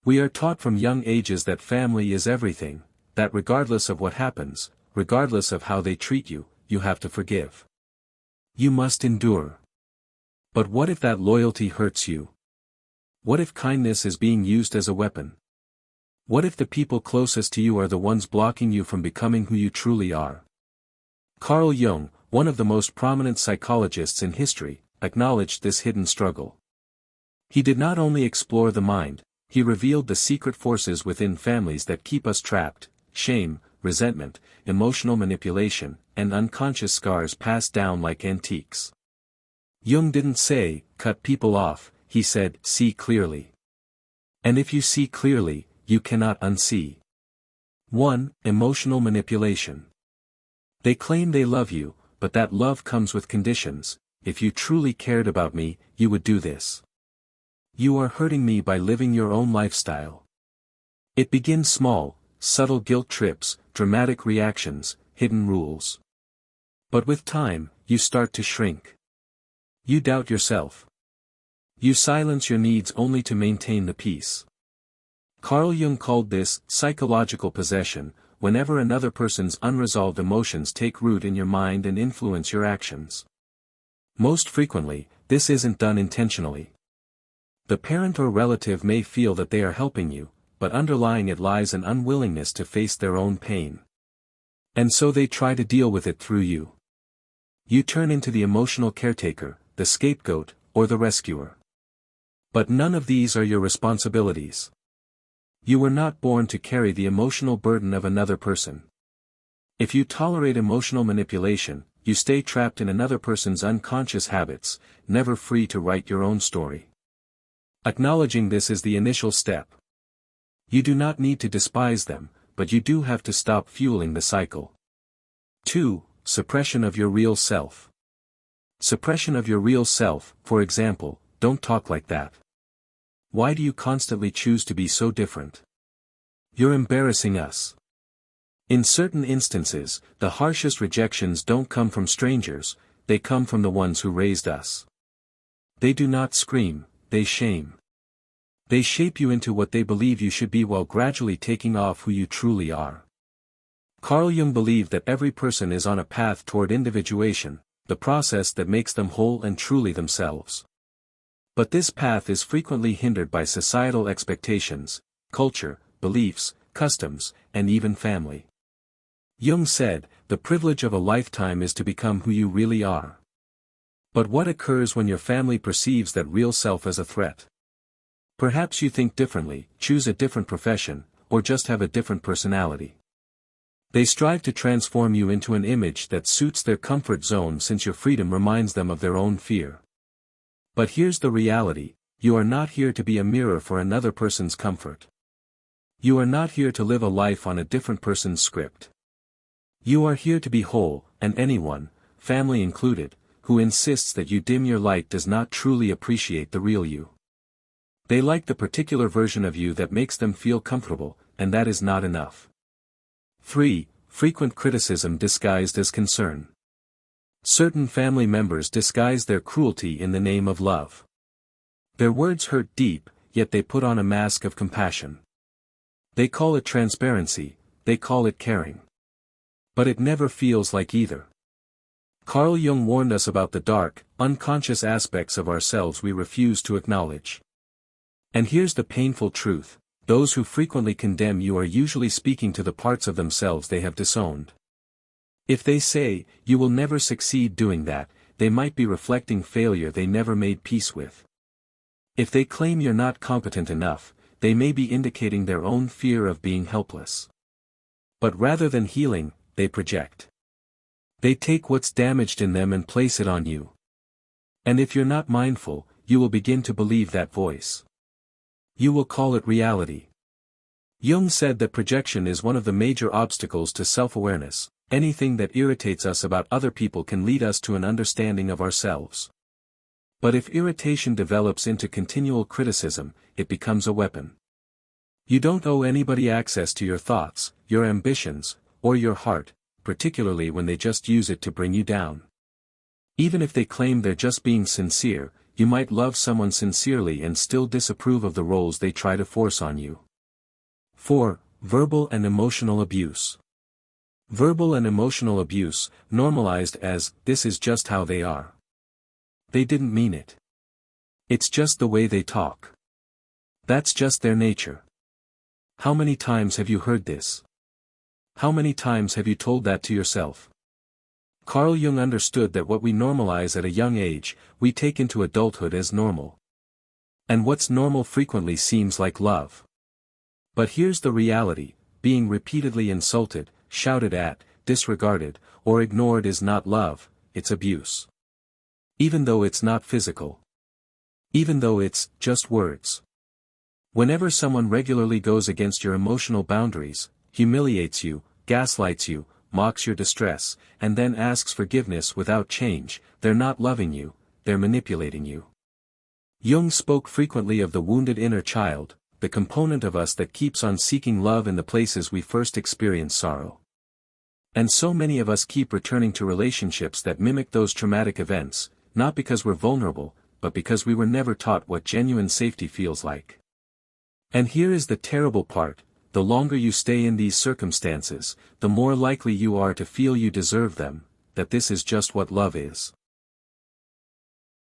We are taught from young ages that family is everything, that regardless of what happens, regardless of how they treat you, you have to forgive. You must endure. But what if that loyalty hurts you? What if kindness is being used as a weapon? What if the people closest to you are the ones blocking you from becoming who you truly are? Carl Jung, one of the most prominent psychologists in history, acknowledged this hidden struggle. He did not only explore the mind, he revealed the secret forces within families that keep us trapped: shame, resentment, emotional manipulation, and unconscious scars passed down like antiques. Jung didn't say, cut people off, he said, see clearly. And if you see clearly, you cannot unsee. 1. Emotional manipulation. They claim they love you, but that love comes with conditions. If you truly cared about me, you would do this. You are hurting me by living your own lifestyle. It begins small, subtle guilt trips, dramatic reactions, hidden rules. But with time, you start to shrink. You doubt yourself. You silence your needs only to maintain the peace. Carl Jung called this psychological possession, whenever another person's unresolved emotions take root in your mind and influence your actions. Most frequently, this isn't done intentionally. The parent or relative may feel that they are helping you, but underlying it lies an unwillingness to face their own pain. And so they try to deal with it through you. You turn into the emotional caretaker, the scapegoat, or the rescuer. But none of these are your responsibilities. You were not born to carry the emotional burden of another person. If you tolerate emotional manipulation, you stay trapped in another person's unconscious habits, never free to write your own story. Acknowledging this is the initial step. You do not need to despise them, but you do have to stop fueling the cycle. 2. Suppression of your real self. Suppression of your real self, for example, don't talk like that. Why do you constantly choose to be so different? You're embarrassing us. In certain instances, the harshest rejections don't come from strangers, they come from the ones who raised us. They do not scream, they shame. They shape you into what they believe you should be while gradually taking off who you truly are. Carl Jung believed that every person is on a path toward individuation, the process that makes them whole and truly themselves. But this path is frequently hindered by societal expectations, culture, beliefs, customs, and even family. Jung said, the privilege of a lifetime is to become who you really are. But what occurs when your family perceives that real self as a threat? Perhaps you think differently, choose a different profession, or just have a different personality. They strive to transform you into an image that suits their comfort zone since your freedom reminds them of their own fear. But here's the reality, you are not here to be a mirror for another person's comfort. You are not here to live a life on a different person's script. You are here to be whole, and anyone, family included, who insists that you dim your light does not truly appreciate the real you. They like the particular version of you that makes them feel comfortable, and that is not enough. 3. Frequent criticism disguised as concern. Certain family members disguise their cruelty in the name of love. Their words hurt deep, yet they put on a mask of compassion. They call it transparency, they call it caring. But it never feels like either. Carl Jung warned us about the dark, unconscious aspects of ourselves we refuse to acknowledge. And here's the painful truth, those who frequently condemn you are usually speaking to the parts of themselves they have disowned. If they say, you will never succeed doing that, they might be reflecting failure they never made peace with. If they claim you're not competent enough, they may be indicating their own fear of being helpless. But rather than healing, they project. They take what's damaged in them and place it on you. And if you're not mindful, you will begin to believe that voice. You will call it reality. Jung said that projection is one of the major obstacles to self-awareness. Anything that irritates us about other people can lead us to an understanding of ourselves. But if irritation develops into continual criticism, it becomes a weapon. You don't owe anybody access to your thoughts, your ambitions, or your heart, particularly when they just use it to bring you down. Even if they claim they're just being sincere, you might love someone sincerely and still disapprove of the roles they try to force on you. 4. Verbal and emotional abuse. Verbal and emotional abuse, normalized as, this is just how they are. They didn't mean it. It's just the way they talk. That's just their nature. How many times have you heard this? How many times have you told that to yourself? Carl Jung understood that what we normalize at a young age, we take into adulthood as normal. And what's normal frequently seems like love. But here's the reality: being repeatedly insulted, shouted at, disregarded, or ignored is not love, it's abuse. Even though it's not physical. Even though it's just words. Whenever someone regularly goes against your emotional boundaries, humiliates you, gaslights you, mocks your distress, and then asks forgiveness without change, they're not loving you, they're manipulating you. Jung spoke frequently of the wounded inner child, the component of us that keeps on seeking love in the places we first experience sorrow. And so many of us keep returning to relationships that mimic those traumatic events, not because we're vulnerable, but because we were never taught what genuine safety feels like. And here is the terrible part: the longer you stay in these circumstances, the more likely you are to feel you deserve them, that this is just what love is.